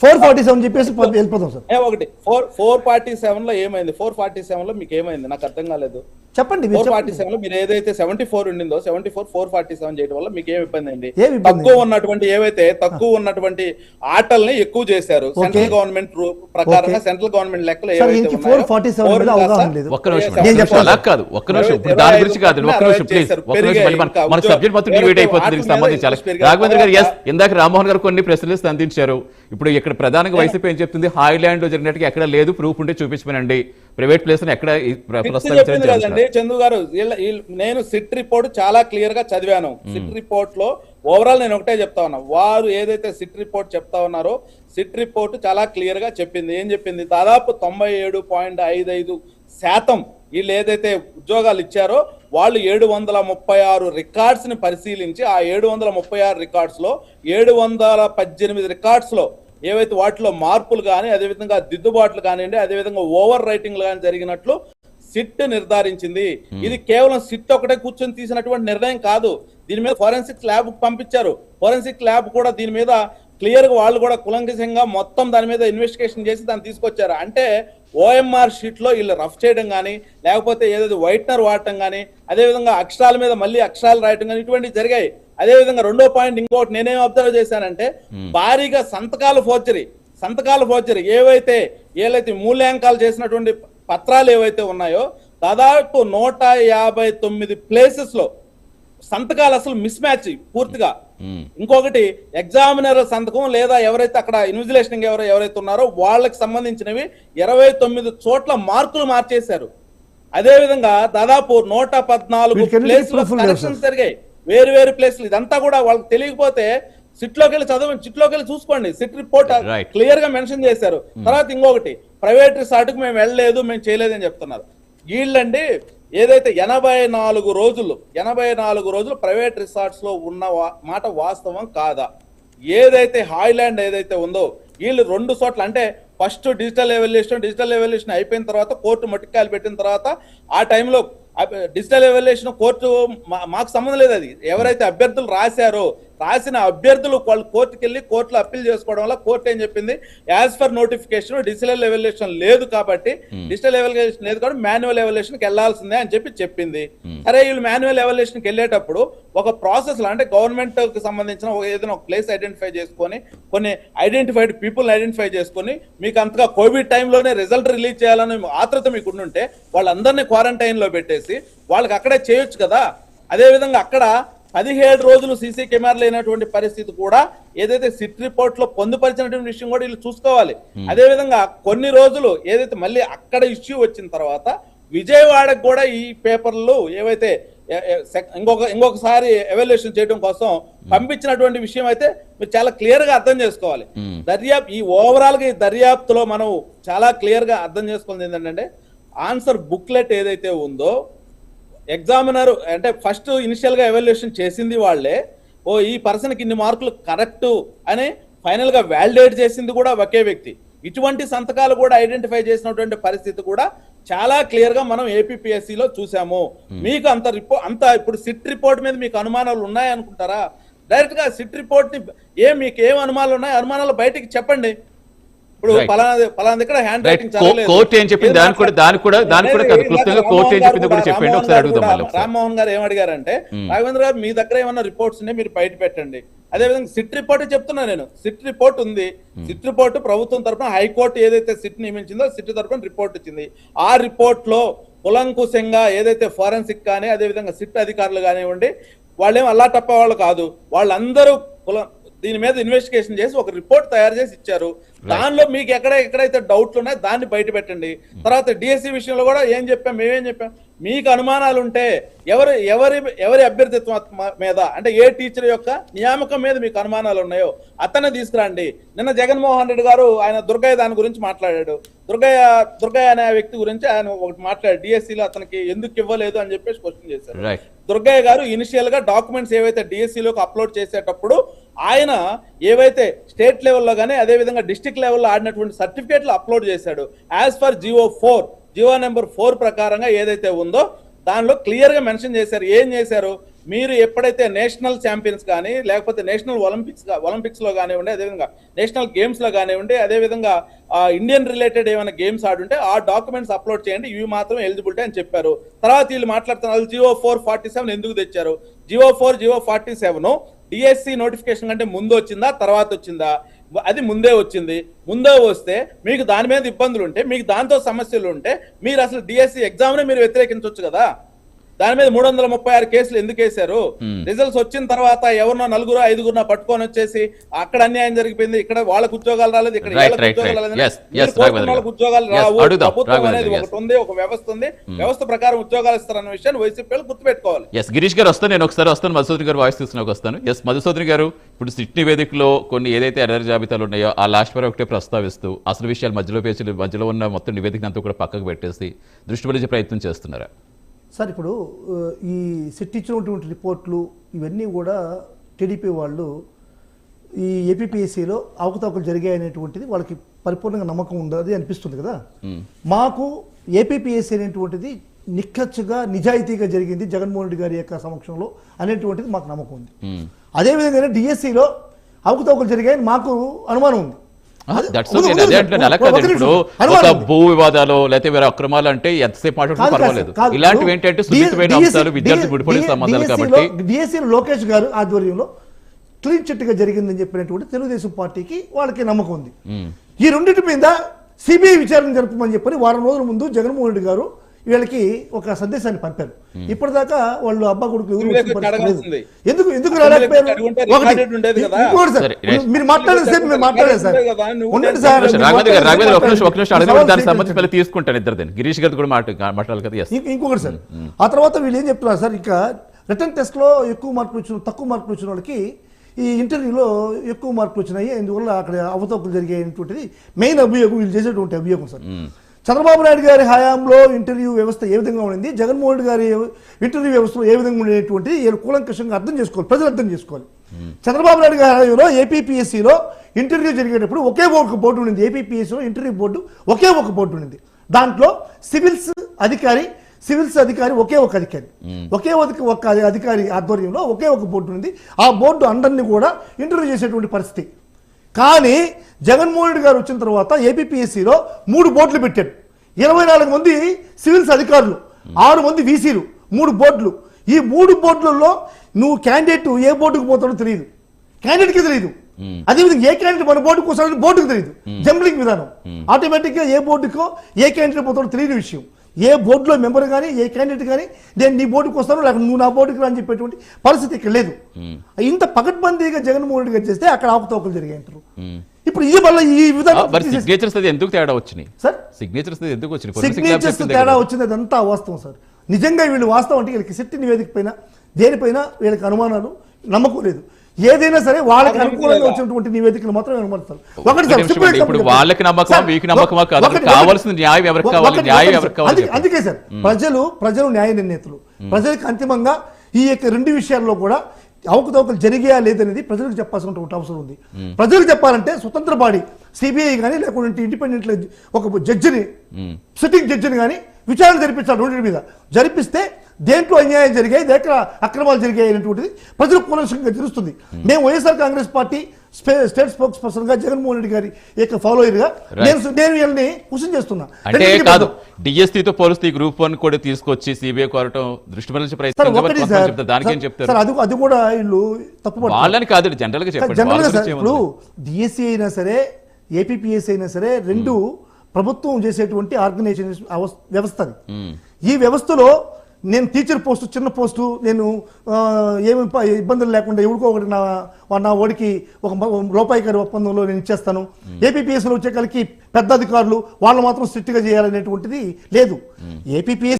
447 చెప్పేసి వెళ్ళిపోతాం సార్. ఒకటి 447 లో ఏమైంది? 447 లో మీకు ఏమైంది? నాకు అర్థం కాలేదు. చెప్పండి. 447 లో మీరు ఏదైతే 74 ఉండిందో 74 447 చేయడం వల్ల మీకు ఏమి ఇబ్బంది అండి? తక్కువ ఉన్నటువంటి ఆటల్ని ఎక్కువ చేశారు. సెంట్రల్ గవర్నమెంట్ ప్రకారంగా సెంట్రల్ గవర్నమెంట్ లెక్కలు ఏవైతే ఇందాక రామ్మోహన్ గారు కొన్ని ప్రశ్నలు అందించారు. ఇప్పుడు ఇక్కడ ప్రధానంగా వైసీపీ ఏం చెప్తుంది? హాయ్లాండ్ లో జరిగినట్టుగా ఎక్కడ లేదు, ప్రూఫ్ ఉంటే చూపించమనండి. ప్రైవేట్ ప్లేస్ ఎక్కడ కదండి చందు గారు. నేను సిట్ రిపోర్ట్ చాలా క్లియర్ గా చదివాను. సిట్ రిపోర్ట్ లో ఓవరాల్ నేను ఒకటే చెప్తా ఉన్నా, వారు ఏదైతే సిట్ రిపోర్ట్ చెప్తా ఉన్నారో సిట్ రిపోర్ట్ చాలా క్లియర్ గా చెప్పింది. ఏం చెప్పింది? దాదాపు 97.55% వీళ్ళు ఏదైతే ఉద్యోగాలు ఇచ్చారో వాళ్ళు 736 రికార్డ్స్ ని పరిశీలించి ఆ 736 రికార్డ్స్ లో 718 రికార్డ్స్ లో ఏవైతే వాటిలో మార్పులు కానీ అదేవిధంగా దిద్దుబాట్లు కానివ్వండి అదేవిధంగా ఓవర్ రైటింగ్లు కానీ జరిగినట్లు సిట్ నిర్ధారించింది. ఇది కేవలం సిట్ ఒకటే కూర్చొని తీసినటువంటి నిర్ణయం కాదు. దీని మీద ఫోరెన్సిక్ ల్యాబ్ పంపించారు. ఫోరెన్సిక్ ల్యాబ్ కూడా దీని మీద క్లియర్ గా వాళ్ళు కూడా కులంకషంగా మొత్తం దాని మీద ఇన్వెస్టిగేషన్ చేసి దాన్ని తీసుకొచ్చారు. అంటే ఓఎంఆర్ షీట్ లో వీళ్ళు రఫ్ చేయడం కానీ లేకపోతే ఏదైతే వైట్నర్ వాడటం కానీ అదేవిధంగా అక్షరాల మీద మళ్ళీ అక్షరాలు రాయటం కానీ ఇటువంటివి జరిగాయి. అదేవిధంగా రెండో పాయింట్ ఇంకోటి నేనేం అబ్జర్వ్ చేశానంటే భారీగా సంతకాల ఫోర్జరీ ఏవైతే మూల్యాంకాలు చేసినటువంటి పత్రాలు ఏవైతే ఉన్నాయో దాదాపు 159 ప్లేసెస్ లో సంతకాలు అసలు మిస్ మ్యాచ్ పూర్తిగా. ఇంకొకటి ఎగ్జామినర్ సంతకం లేదా ఎవరైతే అక్కడ ఇన్విజిలేషన్ ఎవరైతే ఉన్నారో వాళ్ళకి సంబంధించినవి 29 చోట్ల మార్కులు మార్చేశారు. అదేవిధంగా దాదాపు 114 ప్లేసులు కరెక్షన్స్ జరిగాయి, వేరు ప్లేసులు. ఇదంతా కూడా వాళ్ళకి తెలియకపోతే సిట్లోకి వెళ్ళి చూసుకోండి. సిట్ రిపోర్ట్ క్లియర్ గా మెన్షన్ చేశారు. తర్వాత ఇంకొకటి ప్రైవేట్ రిసార్ట్కి మేము వెళ్ళలేదు, మేము చేయలేదని చెప్తున్నారు. వీళ్ళండి ఏదైతే 84 రోజులు ప్రైవేట్ రిసార్ట్స్ లో ఉన్న మాట వాస్తవం కాదా? ఏదైతే హాయ్లాండ్ ఏదైతే ఉందో వీళ్ళు 2 చోట్ల అంటే ఫస్ట్ డిజిటల్ ఎవల్యూషన్ అయిపోయిన తర్వాత కోర్టు మట్టికాయలు పెట్టిన తర్వాత ఆ టైంలో డిజిటల్ ఎవల్యూషన్ కోర్టు మాకు సంబంధం లేదు. అది ఎవరైతే అభ్యర్థులు రాసిన అభ్యర్థులు వాళ్ళు కోర్టుకి వెళ్ళి కోర్టులో అప్పీల్ చేసుకోవడం వల్ల కోర్టు ఏం చెప్పింది? As per notification digital evolution లేదు కాబట్టి మాన్యువల్ ఎవల్యూషన్కి వెళ్లాల్సిందే అని చెప్పింది. సరే వీళ్ళు మాన్యువల్ ఎవల్యూషన్కి వెళ్ళేటప్పుడు ఒక ప్రాసెస్ లో అంటే గవర్నమెంట్ కి సంబంధించిన ఏదైనా ఒక ప్లేస్ ఐడెంటిఫై చేసుకొని కొన్ని ఐడెంటిఫైడ్ పీపుల్ ఐడెంటిఫై చేసుకొని మీకు అంతగా కోవిడ్ టైంలోనే రిజల్ట్ రిలీజ్ చేయాలని ఆత్రత మీకు ఉంటే వాళ్ళందరినీ క్వారంటైన్ లో పెట్టేసి వాళ్ళకి అక్కడే చేయొచ్చు కదా. అదేవిధంగా అక్కడ 17 రోజులు సీసీ కెమెరా లేనటువంటి పరిస్థితి కూడా ఏదైతే సిట్ రిపోర్ట్ లో పొందుపరిచినటువంటి విషయం కూడా వీళ్ళు చూసుకోవాలి. అదేవిధంగా కొన్ని రోజులు ఏదైతే మళ్ళీ అక్కడ ఇష్యూ వచ్చిన తర్వాత విజయవాడకు కూడా ఈ పేపర్లు ఏవైతే ఇంకొకసారి ఎవాల్యుయేషన్ చేయడం కోసం పంపించినటువంటి విషయం అయితే మీరు చాలా క్లియర్ గా అర్థం చేసుకోవాలి. ఈ ఓవరాల్ గా ఈ దర్యాప్తులో మనం చాలా క్లియర్ గా అర్థం చేసుకోవాలి ఏంటంటే ఆన్సర్ బుక్లెట్ ఏదైతే ఉందో ఎగ్జామినర్ అంటే ఫస్ట్ ఇనిషియల్ గా ఎవాల్యుయేషన్ చేసింది వాళ్ళే, ఈ పర్సన్ కి ఇన్ని మార్కులు కరెక్ట్ అని ఫైనల్ గా వాలిడేట్ చేసింది కూడా ఒకే వ్యక్తి. ఇటువంటి సంతకాలు కూడా ఐడెంటిఫై చేసినటువంటి పరిస్థితి కూడా చాలా క్లియర్ గా మనం ఏపీపీఎస్సీలో చూసాము. మీకు అంత ఇప్పుడు సిట్ రిపోర్ట్ మీద మీకు అనుమానాలు ఉన్నాయనుకుంటారా? డైరెక్ట్ గా సిట్ రిపోర్ట్ ని మీకు ఏం అనుమానాలు ఉన్నాయి అనుమానాలు బయటికి చెప్పండి. ఇప్పుడు పలానా దగ్గర హ్యాండ్ రైటింగ్ కోర్టు ఏం చెప్పింది రామ్మోహన్ గారు ఏమడిగారంటే రాఘవేంద్ర గారు మీ దగ్గర ఏమన్నా రిపోర్ట్స్ ఉన్నాయి మీరు బయట పెట్టండి. అదేవిధంగా సిట్ రిపోర్ట్ చెప్తున్నా నేను. సిట్ రిపోర్ట్ ఉంది. సిట్ రిపోర్ట్ ప్రభుత్వం తరఫున హైకోర్టు ఏదైతే సిట్ నియమించిందో సిట్ తరఫున రిపోర్ట్ ఇచ్చింది. ఆ రిపోర్ట్ లో కులంకుశంగా ఏదైతే ఫోరెన్సిక్ కానీ అదేవిధంగా సిట్ అధికారులు కానివ్వండి వాళ్ళేం అల్లా తప్ప వాళ్ళు కాదు, వాళ్ళందరూ దీని మీద ఇన్వెస్టిగేషన్ చేసి ఒక రిపోర్ట్ తయారు చేసి ఇచ్చారు. దానిలో మీకు ఎక్కడైతే డౌట్లు ఉన్నాయో దాన్ని బయట పెట్టండి. తర్వాత డిఎస్సి విషయంలో కూడా మేమేం చెప్పాం మీకు అనుమానాలు ఉంటే ఎవరి అభ్యర్థిత్వం మీద అంటే ఏ టీచర్ యొక్క నియామకం మీద మీకు అనుమానాలు ఉన్నాయో అతనే తీసుకురండి. నిన్న జగన్మోహన్ రెడ్డి గారు ఆయన దుర్గయ్య దాని గురించి మాట్లాడాడు. దుర్గయ్య అనే వ్యక్తి గురించి ఆయన ఒకటి మాట్లాడాడు. డిఎస్సిలో అతనికి ఎందుకు ఇవ్వలేదు అని చెప్పేసి క్వశ్చన్ చేశారు. దుర్గయ్య గారు ఇనిషియల్ గా డాక్యుమెంట్స్ ఏవైతే డిఎస్సిలోకి అప్లోడ్ చేసేటప్పుడు ఆయన ఏవైతే స్టేట్ లెవెల్లో కానీ అదేవిధంగా డిస్ట్రిక్ట్ లెవెల్లో ఆడినటువంటి సర్టిఫికేట్లు అప్లోడ్ చేశాడు. యాజ్ పర్ జియో నెంబర్ 4 ప్రకారంగా ఏదైతే ఉందో దానిలో క్లియర్ గా మెన్షన్ చేశారు. ఏం చేశారు? మీరు ఎప్పుడైతే నేషనల్ ఛాంపియన్స్ కానీ లేకపోతే నేషనల్ ఒలింపిక్స్ లో కానివ్వండి, అదేవిధంగా నేషనల్ గేమ్స్ లో కానివ్వండి, అదేవిధంగా ఇండియన్ రిలేటెడ్ ఏమైనా గేమ్స్ ఆడుంటే ఆ డాక్యుమెంట్స్ అప్లోడ్ చేయండి, ఇవి మాత్రం ఎలిజిబిలిటీ అని చెప్పారు. తర్వాత వీళ్ళు మాట్లాడుతున్నారు జియో 447 ఎందుకు తెచ్చారు? జియో 47 డిఎస్సి నోటిఫికేషన్ కంటే ముందు వచ్చిందా తర్వాత వచ్చిందా? అది ముందే వచ్చింది. ముందే వస్తే మీకు దాని మీద ఇబ్బందులు ఉంటే, మీకు దాంతో సమస్యలు ఉంటే మీరు అసలు డిఎస్సి ఎగ్జామ్నే మీరు వ్యతిరేకించవచ్చు కదా. దాని మీద 336 కేసులు ఎందుకు వేశారు? రిజల్ట్స్ వచ్చిన తర్వాత ఎవరినో 4-5 పట్టుకొని వచ్చేసి అక్కడ అన్యాయం జరిగిపోయింది, ఇక్కడ వాళ్ళకు ఉద్యోగాలు రాలేదు, ఇక్కడ వాళ్ళకు ఉద్యోగాలు రావు. ప్రభుత్వం అనేది ఒకటి ఉంది, ఒక వ్యవస్థ ఉంది, వ్యవస్థ ప్రకారం ఉద్యోగాలు ఇస్తారన్న విషయాన్ని వైసీపీ వాళ్ళు గుర్తుపెట్టుకోవాలి. గిరీష్ గారు వస్తాను, నేను ఒకసారి వస్తాను, మధుసూదన్ గారు వాయిస్ తీసుకుని వస్తాను. మధుసూదన్ గారు, ఇప్పుడు సిట్ నివేదికలో కొన్ని ఏదైతే ఎర్ర జాబితాలు ఉన్నాయో ఆ లాస్ట్ వరకు ఒకటే ప్రస్తావిస్తూ అసలు విషయాలు మధ్యలో ఉన్న మొత్తం నివేదిక అంతా కూడా పక్కకు పెట్టేసి దృష్టి పడే ప్రయత్నం చేస్తున్నారా? సార్ ఇప్పుడు ఈ సిట్ ఇచ్చినటువంటి రిపోర్ట్లు ఇవన్నీ కూడా టీడీపీ వాళ్ళు ఈ ఏపీపీఎస్సీలో అవకతవకలు జరిగాయనేటువంటిది వాళ్ళకి పరిపూర్ణంగా నమ్మకం ఉండదు అనిపిస్తుంది కదా. మాకు ఏపీపీఎస్సీ అనేటువంటిది నిక్కచ్చుగా నిజాయితీగా జరిగింది జగన్మోహన్ రెడ్డి గారి యొక్క సమక్షంలో అనేటువంటిది మాకు నమ్మకం ఉంది. అదేవిధంగా డిఎస్సిలో అవకతవకలు జరిగాయని మాకు అనుమానం ఉంది. భూ వివాదాలు లేకపోతే వేరే అక్రమాలు అంటే ఎంతసేపు మాట్లాడుతున్నా పర్వాలేదు, ఇలాంటివి ఏంటంటే సున్నితమైన అంశాలు, విద్యార్థి విడిపోయిన సంబంధాలు. కాబట్టి డిఎస్సీ లోకేష్ గారు ఆధ్వర్యంలో క్లీన్ చిట్ గా జరిగిందని చెప్పినటువంటి తెలుగుదేశం పార్టీకి వాళ్ళకి నమ్మకం ఉంది. ఈ రెండింటి మీద సిబిఐ విచారణ జరపమని చెప్పని వారం రోజుల ముందు జగన్మోహన్ రెడ్డి గారు వీళ్ళకి ఒక సందేశాన్ని పంపారు. ఇప్పటిదాకా వాళ్ళు అబ్బా కొడుకు ఎందుకు ఎందుకు రాలేకపోయారు? మీరు మాట్లాడేసేపు మేము మాట్లాడలేదు సార్. తీసుకుంటాను ఇద్దరు గిరీష్ గారు కూడా మాట్లాడాలి కదా. ఇంకొకటి సార్, ఆ తర్వాత వీళ్ళు ఏం చెప్తున్నారు సార్, ఇంకా రిటర్న్ టెస్ట్ లో ఎక్కువ మార్కులు వచ్చిన తక్కువ మార్కులు వచ్చిన వాళ్ళకి ఈ ఇంటర్వ్యూలో ఎక్కువ మార్కులు వచ్చినాయి, అందువల్ల అక్కడ అవతవకలు జరిగాయనేటువంటిది మెయిన్ అభియోగం, వీళ్ళు చేసేటువంటి అభియోగం సార్. చంద్రబాబు నాయుడు గారి హయాంలో ఇంటర్వ్యూ వ్యవస్థ ఏ విధంగా ఉండింది, జగన్మోహన్ రెడ్డి గారి ఇంటర్వ్యూ వ్యవస్థలో ఏ విధంగా ఉండేటువంటి కూలంకషంగా అర్థం చేసుకోవాలి, ప్రజలు అర్థం చేసుకోవాలి. చంద్రబాబు నాయుడు గారి హయాంలో ఏపీపీఎస్సీలో ఇంటర్వ్యూ జరిగేటప్పుడు ఒకే ఒక బోర్డు ఉండింది. ఏపీపీఎస్సీలో ఇంటర్వ్యూ బోర్డు ఒకే ఒక బోర్డు ఉండింది. దాంట్లో సివిల్స్ అధికారి ఒకే ఒక అధికారి, ఒకే ఒక అధికారి ఆధ్వర్యంలో ఒకే ఒక బోర్డు ఉంది. ఆ బోర్డు అందరినీ కూడా ఇంటర్వ్యూ చేసేటువంటి పరిస్థితి. కానీ జగన్మోహన్ రెడ్డి గారు వచ్చిన తర్వాత ఏపీపీఎస్సీలో 3 బోర్డులు పెట్టాడు. 24 మంది సివిల్స్ అధికారులు, 6 మంది వీసీలు, 3 బోర్డులు. ఈ 3 బోర్డులలో నువ్వు క్యాండిడేట్ ఏ బోర్డుకు పోతాడో తెలియదు, క్యాండిడేట్కి తెలియదు. అదేవిధంగా ఏ క్యాండిడేట్ మన బోర్డుకు వస్తాడో బోర్డుకు తెలియదు. జంబ్లింగ్ విధానం. ఆటోమేటిక్గా ఏ బోర్డుకో ఏ క్యాండిడేట్ పోతాడో తెలియని విషయం. ఏ బోర్డులో మెంబర్ కానీ ఏ క్యాండిడేట్ కానీ నేను నీ బోర్డుకు వస్తాను లేకపోతే నువ్వు నా బోర్డుకి రా అని చెప్పేటువంటి పరిస్థితి ఇక్కడ లేదు. ఇంత పకడ్బందీగా జగన్మోహన్ రెడ్డి గారు చేస్తే అక్కడ అవకతవకలు జరిగాయంటారు. ఇప్పుడు ఈ వల్ల ఈ సిగ్నేచర్స్ ఎందుకు తేడా వచ్చినాయి సార్? సిగ్నేచర్స్ ఎందుకు వచ్చినాయి? సిగ్నేచర్స్ తేడా వచ్చింది అదంతా వాస్తవం సార్. నిజంగా వీళ్ళు వాస్తవం అంటే వీళ్ళకి శక్తి నివేదిక పైన దేనిపైన వీళ్ళకి అనుమానాలు, నమ్మకం లేదు. ఏదైనా సరే వాళ్ళకి అనుకూలంగా వచ్చినటువంటి నివేదికలు మాత్రం అనుమతిస్తారు. ఇప్పుడు వాళ్ళకి నమ్మకం, మీకు నమ్మకమా కాదు, కావాల్సిన న్యాయం ఎవరికి కావాలి, న్యాయం ఎవరికి కావాలి. అందుకే సార్ ప్రజలు న్యాయ నిర్ణేతలు. ప్రజలకు అంతిమంగా ఈ యొక్క 2 విషయాల్లో కూడా అవకతవకలు జరిగాయా లేదనేది ప్రజలకు చెప్పాల్సినటువంటి అవసరం ఉంది. ప్రజలకు చెప్పాలంటే స్వతంత్ర బాడీ సిబిఐ కానీ లేకుంటే ఇండిపెండెంట్ ఒక జడ్జిని, సిట్టింగ్ జడ్జిని కానీ విచారణ జరిపించాలి. 2 మీద జరిపిస్తే దేంట్లో అన్యాయం జరిగాయి, దేంట్లో అక్రమాలు జరిగాయి అనేటువంటిది ప్రజలకు కూలంకషంగా తెలుస్తుంది. మేము YSR Congress party state spokes person గా జగన్మోహన్ రెడ్డి గారి యొక్క ఫాలోయర్ గా నేను వీళ్ళని క్వశ్చన్ చేస్తున్నా. అంటే కాదు, డిఎస్సీతో పోలిస్తే గ్రూప్ 1 కూడా తీసుకొచ్చి సిబిఐ కోరటం దృష్టి మరల్చే దానికి ఏం చెప్తారు? అది కూడా వీళ్ళు తప్పు వాళ్ళని కాదు, జనరల్ గా చెప్పండి. ఇప్పుడు డిఎస్సీ అయినా సరే ఏపీపీఎస్సీ అయినా సరే 2 ప్రభుత్వం చేసేటువంటి ఆర్గనైజేషన్ వ్యవస్థ. ఈ వ్యవస్థలో నేను టీచర్ పోస్టు, చిన్న పోస్టు, నేను ఏమి ఇబ్బందులు లేకుండా ఎవరికో ఒకటి నా ఓడికి ₹1 ఒప్పందంలో నేను ఇచ్చేస్తాను. ఏపీపీఎస్సీలో వచ్చే కలికి పెద్ద అధికారులు వాళ్ళు మాత్రం స్ట్రిక్ట్గా చేయాలనేటువంటిది లేదు. ఏపీపీఎస్